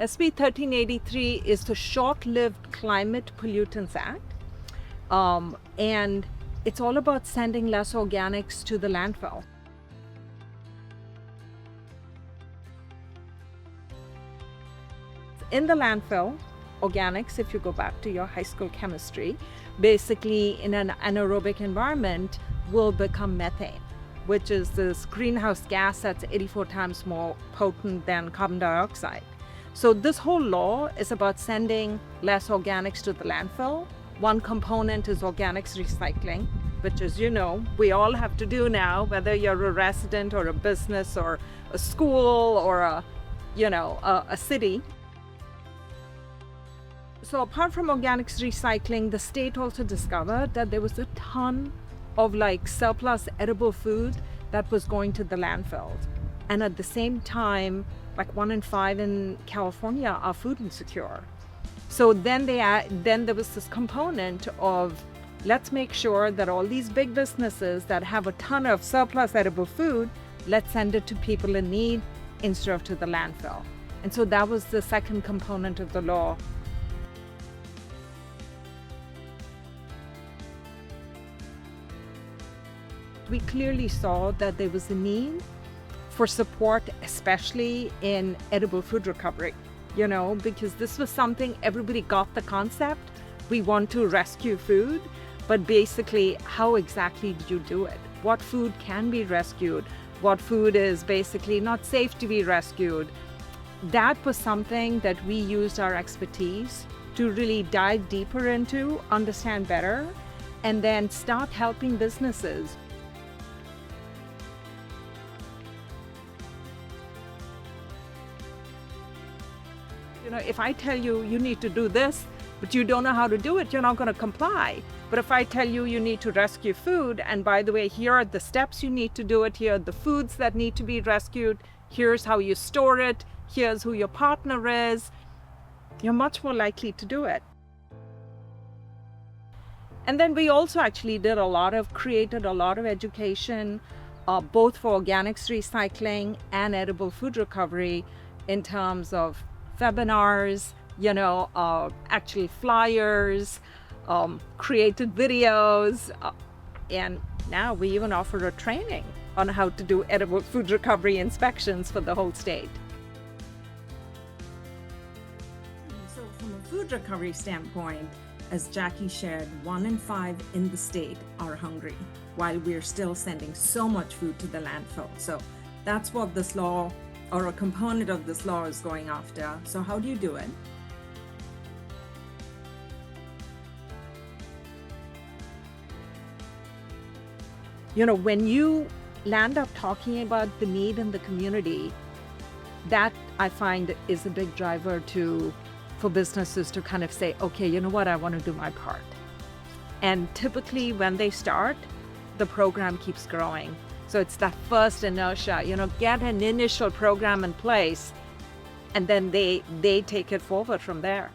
SB 1383 is the short-lived Climate Pollutants Act. And it's all about sending less organics to the landfill. In the landfill, organics, if you go back to your high school chemistry, basically in an anaerobic environment will become methane, which is this greenhouse gas that's 84 times more potent than carbon dioxide. So this whole law is about sending less organics to the landfill. One component is organics recycling, which, as you know, we all have to do now, whether you're a resident or a business or a school or a city. So apart from organics recycling, the state also discovered that there was a ton of surplus edible food that was going to the landfills. And at the same time, 1 in 5 in California are food insecure. So then there was this component of, let's make sure that all these big businesses that have a ton of surplus edible food, let's send it to people in need instead of to the landfill. And so that was the second component of the law. We clearly saw that there was a need for support, especially in edible food recovery, because this was something everybody got the concept. We want to rescue food, but basically, how exactly do you do it? What food can be rescued? What food is basically not safe to be rescued? That was something that we used our expertise to really dive deeper into, understand better, and then start helping businesses. If I tell you you need to do this, but you don't know how to do it, you're not going to comply. But if I tell you you need to rescue food, and by the way, here are the steps you need to do it, here are the foods that need to be rescued, here's how you store it, here's who your partner is, you're much more likely to do it. And then we also actually created a lot of education, both for organics recycling and edible food recovery in terms of webinars, actually flyers, created videos, and now we even offer a training on how to do edible food recovery inspections for the whole state. So from a food recovery standpoint, as Jackie shared, 1 in 5 in the state are hungry, while we're still sending so much food to the landfill. So that's what this law, or a component of this law, is going after. So how do you do it? When you land up talking about the need in the community, that I find is a big driver for businesses to kind of say, okay, you know what, I want to do my part. And typically when they start, the program keeps growing. So it's that first inertia, get an initial program in place, and then they take it forward from there.